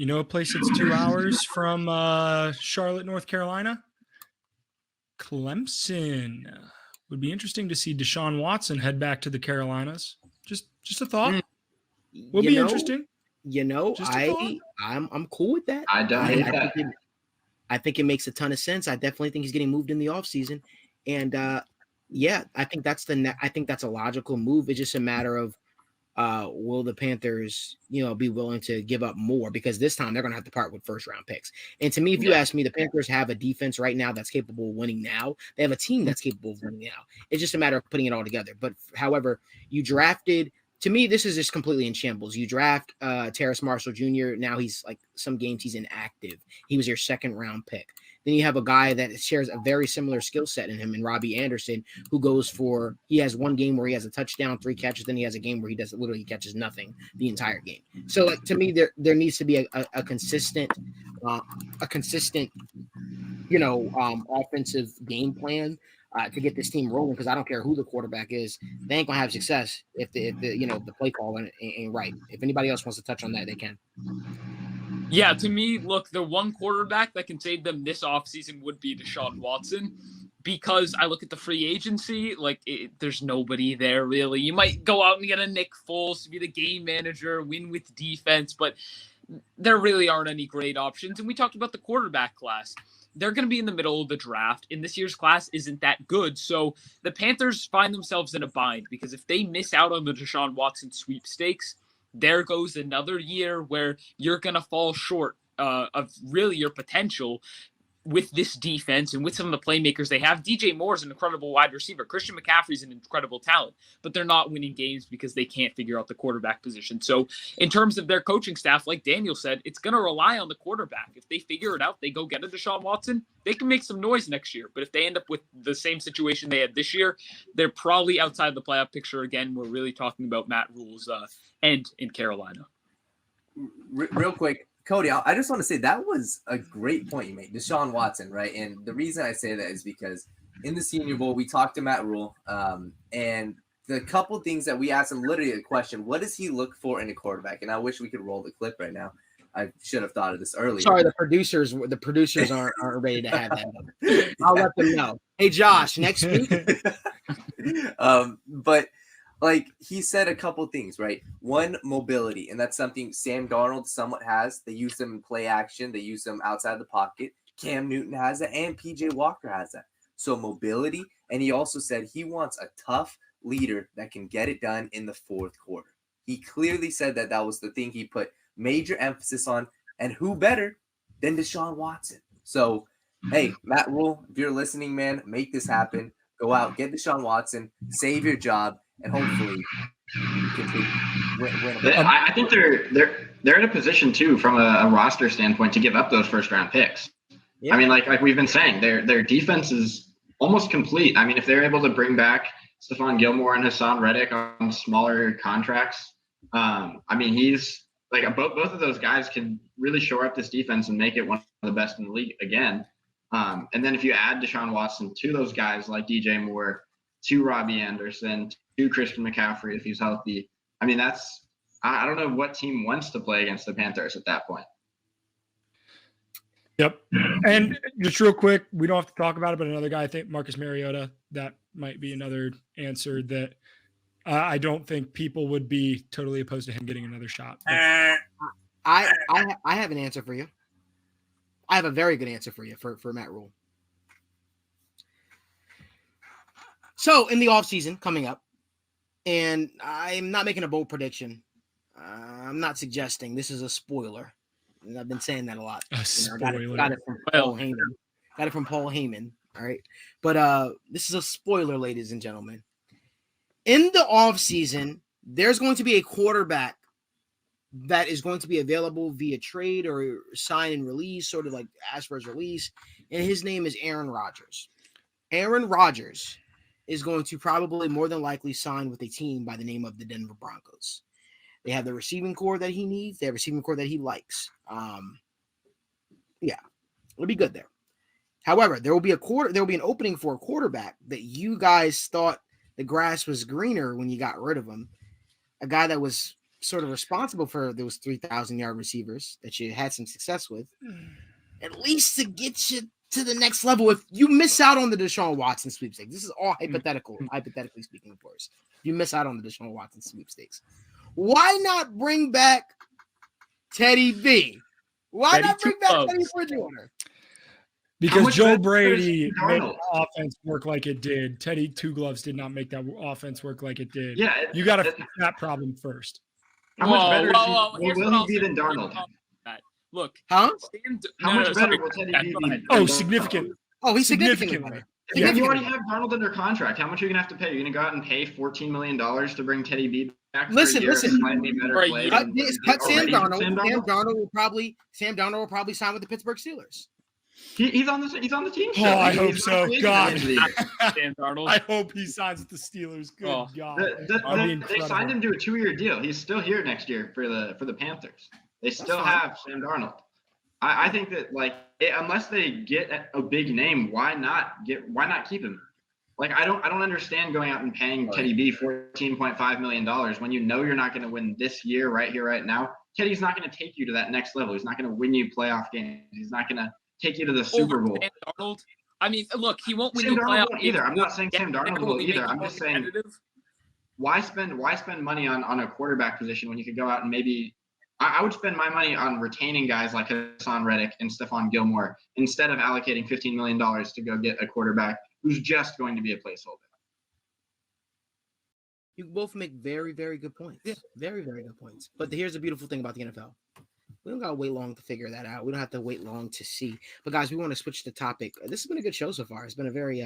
You know a place that's 2 hours from Charlotte, North Carolina? Clemson. Would be interesting to see Deshaun Watson head back to the Carolinas. Just a thought. Will be interesting. Just a thought. I'm cool with that. I don't hate that. I think it makes a ton of sense. I definitely think he's getting moved in the offseason. And I think that's a logical move. It's just a matter of will the Panthers, be willing to give up more, because this time they're going to have to part with first round picks. And to me, if you ask me, the Panthers have a defense right now that's capable of winning now. They have a team that's capable of winning now. It's just a matter of putting it all together. But however, you drafted, to me, this is just completely in shambles. You draft Terrace Marshall Jr. Now he's like, some games he's inactive. He was your second round pick. Then you have a guy that shares a very similar skill set in him, in Robbie Anderson, who he has one game where he has a touchdown, 3 catches. Then he has a game where he catches nothing the entire game. So, like, to me, there needs to be a consistent, offensive game plan to get this team rolling. Because I don't care who the quarterback is, they ain't gonna have success if the play call ain't right. If anybody else wants to touch on that, they can. Yeah, to me, look, the one quarterback that can save them this offseason would be Deshaun Watson, because I look at the free agency, there's nobody there really. You might go out and get a Nick Foles to be the game manager, win with defense, but there really aren't any great options. And we talked about the quarterback class. They're going to be in the middle of the draft, and this year's class isn't that good. So the Panthers find themselves in a bind, because if they miss out on the Deshaun Watson sweepstakes, there goes another year where you're going to fall short of really your potential with this defense and with some of the playmakers they have. DJ Moore is an incredible wide receiver. Christian McCaffrey's an incredible talent, but they're not winning games because they can't figure out the quarterback position. So in terms of their coaching staff, like Daniel said, it's going to rely on the quarterback. If they figure it out, they go get a Deshaun Watson, they can make some noise next year. But if they end up with the same situation they had this year, they're probably outside the playoff picture again. We're really talking about Matt Rule's end in Carolina. Real quick, Cody, I just want to say that was a great point you made, Deshaun Watson, right? And the reason I say that is because in the Senior Bowl, we talked to Matt Rule, and the couple things that we asked him, literally a question, what does he look for in a quarterback? And I wish we could roll the clip right now. I should have thought of this earlier. Sorry, the producers aren't ready to have that. I'll let them know. Hey, Josh, next week. But he said a couple things, right? One, mobility, and that's something Sam Darnold somewhat has. They use them in play action. They use them outside the pocket. Cam Newton has that, and PJ Walker has that. So mobility, and he also said he wants a tough leader that can get it done in the fourth quarter. He clearly said that was the thing he put major emphasis on, and who better than Deshaun Watson? So, hey, Matt Rule, if you're listening, man, make this happen. Go out, get Deshaun Watson, save your job, and hopefully win. I think they're in a position too, from a roster standpoint, to give up those first round picks. Yeah. I mean, like we've been saying, their defense is almost complete. I mean, if they're able to bring back Stephon Gilmore and Hassan Reddick on smaller contracts, I mean, he's like both of those guys can really shore up this defense and make it one of the best in the league again. And then if you add Deshaun Watson to those guys like DJ Moore, to Robbie Anderson, to Christian McCaffrey if he's healthy, I mean, I don't know what team wants to play against the Panthers at that point. Yep. And just real quick, we don't have to talk about it, but another guy, I think Marcus Mariota, that might be another answer that I don't think people would be totally opposed to him getting another shot. I have an answer for you. I have a very good answer for you for Matt Rule. So in the offseason coming up, and I'm not making a bold prediction. I'm not suggesting this is a spoiler. And I've been saying that a lot. Got it from Paul Heyman. Got it from Paul Heyman. All right. But this is a spoiler, ladies and gentlemen. In the offseason, there's going to be a quarterback that is going to be available via trade or sign and release, sort of like ask for his release. And his name is Aaron Rodgers. Aaron Rodgers is going to probably more than likely sign with a team by the name of the Denver Broncos. They have the receiving core that he needs. They have a receiving core that he likes. Yeah, it'll be good there. However, there will be an opening for a quarterback that you guys thought the grass was greener when you got rid of him. A guy that was sort of responsible for those 3,000-yard receivers that you had some success with, at least to get you to the next level. If you miss out on the Deshaun Watson sweepstakes, this is all hypothetically speaking, of course. If you miss out on the Deshaun Watson sweepstakes, why not bring back Teddy B? Why Teddy not bring Two back Gloves. Teddy Bridgewater? Because much Joe better Brady is made Darnold? the offense work like it did. Teddy Two Gloves did not make that offense work like it did. Yeah, You got to fix that problem first. How much better is he, Here's will what he I'll be say. than Darnold? Look, Huh? How much better will Teddy B Go be? ahead. than Oh, Darnold? significant. Oh, he's significantly Significantly. better. If you already Significantly. have Darnold under contract, how much are you gonna have to pay? You're gonna go out and pay $14 million to bring Teddy B back Listen, for a year listen. of slightly better For a play year. than Cut Sam already Darnold. Sam Sam Darnold will probably sign with the Pittsburgh Steelers. He's on the team. Oh, I He's hope not so. free agent God. at the end of the year. Sam Darnold. I hope he signs with the Steelers. Good Oh. God. That'd be That'd be they signed incredible. him to a 2-year deal. He's still here next year for the Panthers. They still fine. have Sam Darnold. I think that unless they get a big name, why not keep him? Like I don't understand going out and paying Teddy B $14.5 million when you know you're not going to win this year, right here, right now. Teddy's not going to take you to that next level. He's not going to win you playoff games. He's not going to take you to the Super Bowl. Sam Darnold. I mean, look, he won't win Sam you Darnold playoff won't games. either. I'm not saying Sam Darnold will either. I'm just saying competitive. why spend money on a quarterback position when you could go out and maybe I would spend my money on retaining guys like Hassan Reddick and Stephon Gilmore instead of allocating $15 million to go get a quarterback who's just going to be a placeholder. You both make very, very good points. Yeah, very, very good points. But here's the beautiful thing about the NFL. We don't got to wait long to figure that out. We don't have to wait long to see. But guys, we want to switch the topic. This has been a good show so far. It's been a very